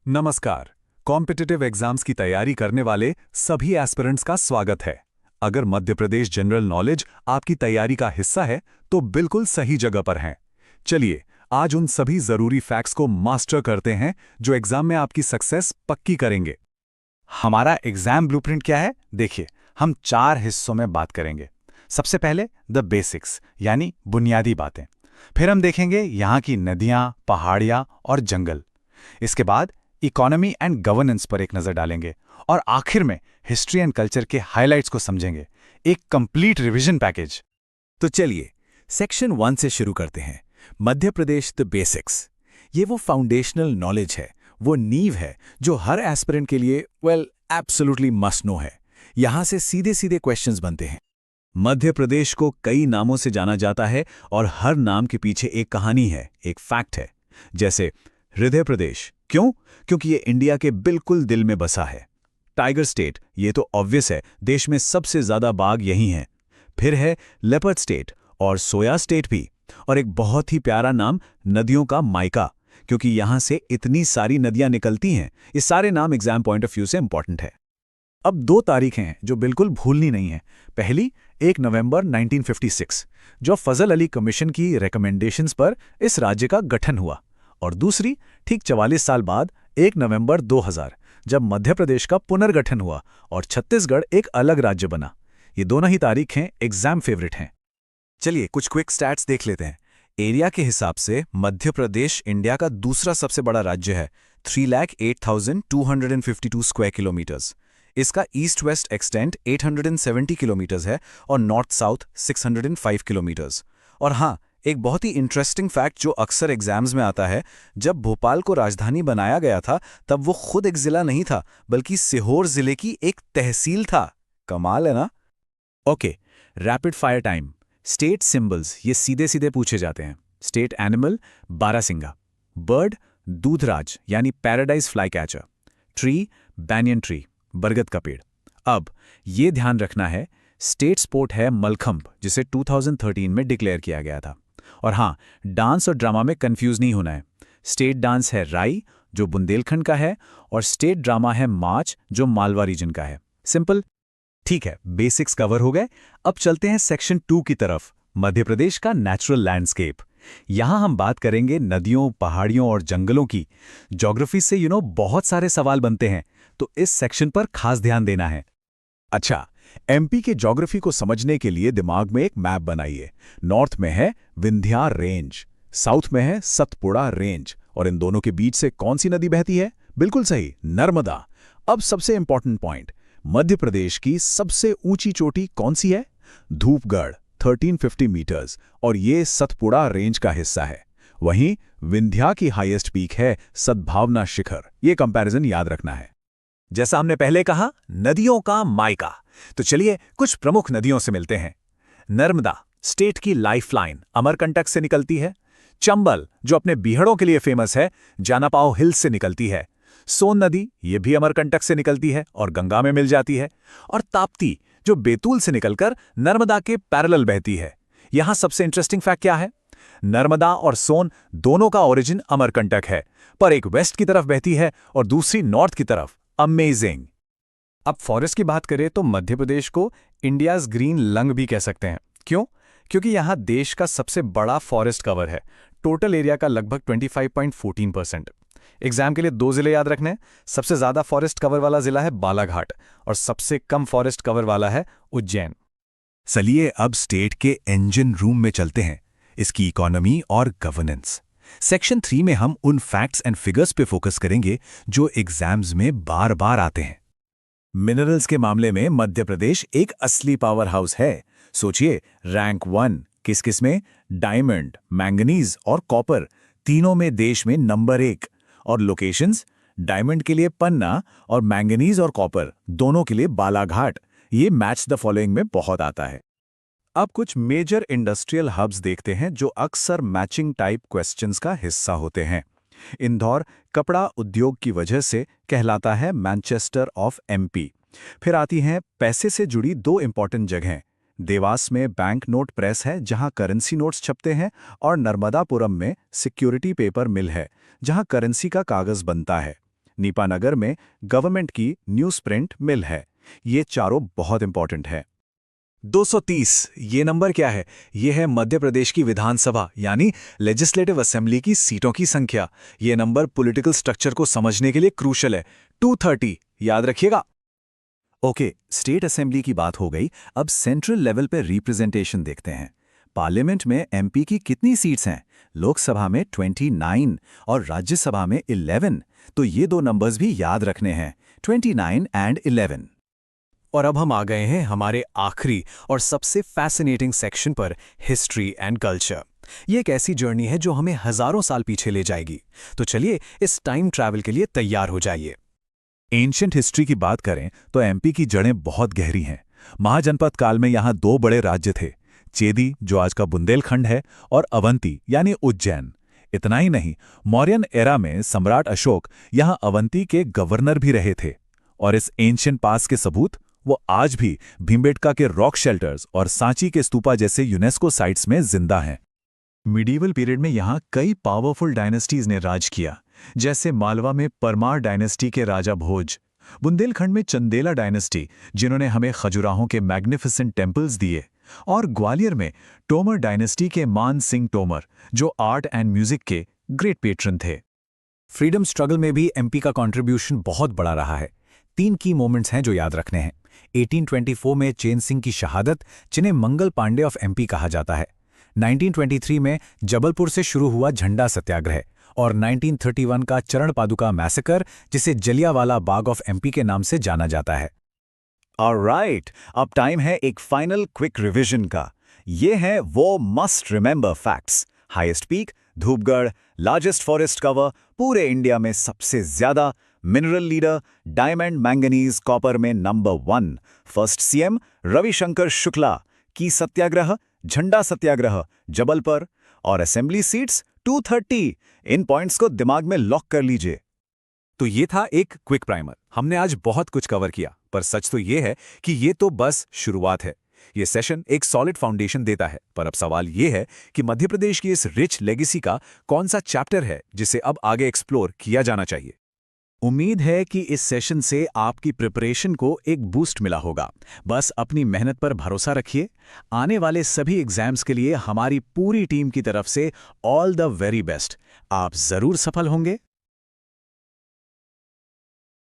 नमस्कार। Competitive exams की तैयारी करने वाले सभी एस्पिरेंट्स का स्वागत है। अगर मध्य प्रदेश जनरल नॉलेज आपकी तैयारी का हिस्सा है तो बिल्कुल सही जगह पर हैं। चलिए आज उन सभी जरूरी फैक्ट्स को मास्टर करते हैं जो एग्जाम में आपकी सक्सेस पक्की करेंगे। हमारा एग्जाम ब्लूप्रिंट क्या है? देखिए, हम 4 हिस्सों में बात करेंगे। सबसे पहले द बेसिक्स यानी बुनियादी बातें। फिर हम देखेंगे यहाँ की नदियाँ, पहाड़ियाँ और जंगल। इसके बाद इकोनॉमी एंड गवर्नेंस पर एक नज़र डालेंगे और आखिर में हिस्ट्री एंड कल्चर के हाइलाइट्स को समझेंगे। एक कंप्लीट रिवीजन पैकेज। तो चलिए सेक्शन 1 से शुरू करते हैं। Madhya Pradesh the basics. ये वो फाउंडेशनल नॉलेज है, वो नींव है जो हर एस्पिरेंट के लिए एब्सोल्युटली मस्ट नो है। यहाँ से सीधे सीधे क्वेश्चंस बनते हैं। मध्य प्रदेश को कई नामों से जाना जाता है और हर नाम के पीछे एक कहानी है, एक फैक्ट है। जैसे हृदय प्रदेश, क्यों? क्योंकि ये इंडिया के बिल्कुल दिल में बसा है। टाइगर स्टेट, ये तो ऑब्वियस है, देश में सबसे ज्यादा बाघ यही हैं। फिर है लेपर्ड स्टेट और सोया स्टेट भी। और एक बहुत ही प्यारा नाम, नदियों का मायका, क्योंकि यहां से इतनी सारी नदियां निकलती हैं। ये सारे नाम एग्जाम पॉइंट ऑफ व्यू से इंपॉर्टेंट है। अब 2 तारीखें हैं जो बिल्कुल भूलनी नहीं है। पहली 1 नवंबर 1956, जो फजल अली कमीशन की रिकमेंडेशंस पर इस राज्य का गठन हुआ। और दूसरी ठीक 44 साल बाद 1 नवंबर 2000, जब मध्य प्रदेश का पुनर्गठन हुआ और छत्तीसगढ़ एक अलग राज्य बना। ये दोनों ही तारीखें एग्जाम फेवरेट हैं। चलिए कुछ क्विक स्टैट्स देख लेते हैं। एरिया के हिसाब से मध्य प्रदेश इंडिया का दूसरा सबसे बड़ा राज्य है, 3,08,252 स्क्वायर किलोमीटर्स। इसका ईस्ट वेस्ट एक्सटेंट 870 किलोमीटर्स है और नॉर्थ साउथ 605 किलोमीटर्स। और हाँ, एक बहुत ही इंटरेस्टिंग फैक्ट जो अक्सर एग्जाम्स में आता है, जब भोपाल को राजधानी बनाया गया था तब वो खुद एक जिला नहीं था, बल्कि सीहोर जिले की एक तहसील था। कमाल है ना? Okay, rapid fire time. State symbols ये सीधे सीधे पूछे जाते हैं। State animal barasingha. बर्ड दूधराज यानी paradise fly catcher. Tree banyan tree, बरगद का पेड़। अब ये ध्यान रखना है, स्टेट स्पोर्ट है मलखंभ, जिसे 2013 में डिक्लेयर किया गया था। और हाँ, डांस और ड्रामा में कंफ्यूज नहीं होना है। स्टेट डांस है राई, जो बुंदेलखंड का है, और स्टेट ड्रामा है मार्च, जो मालवा रीजन का है। सिंपल। ठीक है, बेसिक्स कवर हो गए। अब चलते हैं सेक्शन 2 की तरफ, मध्य प्रदेश का नेचुरल लैंडस्केप। यहां हम बात करेंगे नदियों, पहाड़ियों और जंगलों की। ज्योग्राफी से बहुत सारे सवाल बनते हैं, तो इस सेक्शन पर खास ध्यान देना है। अच्छा, एमपी के ज्योग्राफी को समझने के लिए दिमाग में एक मैप बनाइए। नॉर्थ में है विंध्या रेंज, साउथ में है सतपुड़ा रेंज, और इन दोनों के बीच से कौन सी नदी बहती है? बिल्कुल सही, नर्मदा। अब सबसे इंपॉर्टेंट पॉइंट, मध्य प्रदेश की सबसे ऊंची चोटी कौन सी है? धूपगढ़, 1350 मीटर्स, और ये सतपुड़ा रेंज का हिस्सा है। वहीं विंध्या की हाईएस्ट पीक है सद्भावना शिखर। ये कंपैरिजन याद रखना है। जैसा हमने पहले कहा, नदियों का मायका। तो चलिए कुछ प्रमुख नदियों से मिलते हैं। नर्मदा, स्टेट की लाइफलाइन, अमरकंटक से निकलती है। चंबल, जो अपने बीहड़ों के लिए फेमस है, जानापाव हिल्स से निकलती है। सोन नदी, ये भी अमरकंटक से निकलती है और गंगा में मिल जाती है। और ताप्ती, जो बैतूल से निकलकर नर्मदा के पैरेलल बहती है। यहां सबसे इंटरेस्टिंग फैक्ट क्या है? नर्मदा और सोन दोनों का ओरिजिन अमरकंटक है, पर एक वेस्ट की तरफ बहती है और दूसरी नॉर्थ की तरफ। अमेजिंग। अब फॉरेस्ट की बात करें तो मध्य प्रदेश को इंडियाज ग्रीन लंग भी कह सकते हैं। क्यों? क्योंकि यहाँ देश का सबसे बड़ा फॉरेस्ट कवर है, टोटल एरिया का लगभग 25.14%। एग्जाम के लिए 2 जिले याद रखने हैं। सबसे ज्यादा फॉरेस्ट कवर वाला जिला है बालाघाट और सबसे कम फॉरेस्ट कवर वाला है उज्जैन। चलिए अब स्टेट के इंजन रूम में चलते हैं, इसकी इकोनॉमी और गवर्नेंस। सेक्शन 3 में हम उन फैक्ट्स एंड फिगर्स पे फोकस करेंगे जो एग्जाम्स में बार बार आते हैं। मिनरल्स के मामले में मध्य प्रदेश एक असली पावर हाउस है। सोचिए, रैंक 1 किस किस में? डायमंड, मैंगनीज और कॉपर, तीनों में देश में नंबर 1। और लोकेशंस, डायमंड के लिए पन्ना और मैंगनीज और कॉपर दोनों के लिए बालाघाट। ये मैच द फॉलोइंग में बहुत आता है। अब कुछ मेजर इंडस्ट्रियल हब्स देखते हैं जो अक्सर मैचिंग टाइप क्वेश्चंस का हिस्सा होते हैं। इंदौर कपड़ा उद्योग की वजह से कहलाता है मैनचेस्टर ऑफ एमपी। फिर आती हैं पैसे से जुड़ी 2 इंपॉर्टेंट जगहें। देवास में बैंक नोट प्रेस है जहां करेंसी नोट्स छपते हैं, और नर्मदापुरम में सिक्योरिटी पेपर मिल है जहां करेंसी का कागज बनता है। नीपानगर में गवर्नमेंट की न्यूज प्रिंट मिल है। ये चारों बहुत इंपॉर्टेंट है। 230 ये नंबर क्या है? ये है मध्य प्रदेश की विधानसभा यानी लेजिस्लेटिव असेंबली की सीटों की संख्या। ये नंबर पॉलिटिकल स्ट्रक्चर को समझने के लिए क्रूशल है। 230 याद रखिएगा। ओके, स्टेट असेंबली की बात हो गई। अब सेंट्रल लेवल पे रिप्रेजेंटेशन देखते हैं। पार्लियामेंट में एमपी की कितनी सीट्स हैं? लोकसभा में 29 और राज्यसभा में 11। तो ये दो नंबर्स भी याद रखने हैं, 29 एंड 11। और अब हम आ गए हैं हमारे आखिरी और सबसे फैसिनेटिंग सेक्शन पर, हिस्ट्री एंड कल्चर। ये एक ऐसी जर्नी है जो हमें हजारों साल पीछे ले जाएगी। तो चलिए इस टाइम ट्रैवल के लिए तैयार हो जाइए। एंशिएंट हिस्ट्री की बात करें तो एमपी की जड़ें बहुत गहरी हैं। महाजनपद काल में यहाँ दो बड़े राज्य थे, चेदी जो आज का बुंदेलखंड है और अवंती यानी उज्जैन। इतना ही नहीं, मौर्यन एरा में सम्राट अशोक यहाँ अवंती के गवर्नर भी रहे थे। और इस एंशिएंट पास के सबूत वो आज भी भीमबेटका के रॉक शेल्टर्स और सांची के स्तूपा जैसे यूनेस्को साइट्स में जिंदा हैं। मिडीवल पीरियड में यहाँ कई पावरफुल डायनेस्टीज ने राज किया, जैसे मालवा में परमार डायनेस्टी के राजा भोज, बुंदेलखंड में चंदेला डायनेस्टी जिन्होंने हमें खजुराहों के मैग्निफिसेंट टेम्पल्स दिए, और ग्वालियर में तोमर डायनेस्टी के मान सिंह तोमर जो आर्ट एंड म्यूजिक के ग्रेट पेट्रन थे। फ्रीडम स्ट्रगल में भी एमपी का कंट्रीब्यूशन बहुत बड़ा रहा है। 3 की मोमेंट्स हैं जो याद रखने हैं। 1824 में चैन सिंह की शहादत, जिन्हें मंगल पांडे ऑफ एमपी कहा जाता है। 1923 में जबलपुर से शुरू हुआ झंडा सत्याग्रह, और 1931 का चरण पादुका मैसेकर, जिसे जलियांवाला बाग ऑफ एमपी के नाम से जाना जाता है। ऑलराइट, अब टाइम है एक फाइनल क्विक रिवीजन का। ये हैं वो must remember facts. Highest peak Dhupgarh, largest forest cover पूरे इंडिया में सबसे ज्यादा, mineral leader diamond manganese copper में number 1, first CM Ravishankar Shukla की सत्याग्रह झंडा सत्याग्रह जबलपुर, और असेंबली सीट्स 230। इन पॉइंट्स को दिमाग में लॉक कर लीजिए। तो ये था एक क्विक प्राइमर। हमने आज बहुत कुछ कवर किया, पर सच तो ये है कि ये तो बस शुरुआत है। ये सेशन एक सॉलिड फाउंडेशन देता है, पर अब सवाल ये है कि मध्य प्रदेश की इस रिच लेगेसी का कौन सा चैप्टर है जिसे अब आगे एक्सप्लोर किया जाना चाहिए। उम्मीद है कि इस सेशन से आपकी प्रिपरेशन को एक बूस्ट मिला होगा। बस अपनी मेहनत पर भरोसा रखिए। आने वाले सभी एग्जाम्स के लिए हमारी पूरी टीम की तरफ से ऑल द वेरी बेस्ट। आप जरूर सफल होंगे।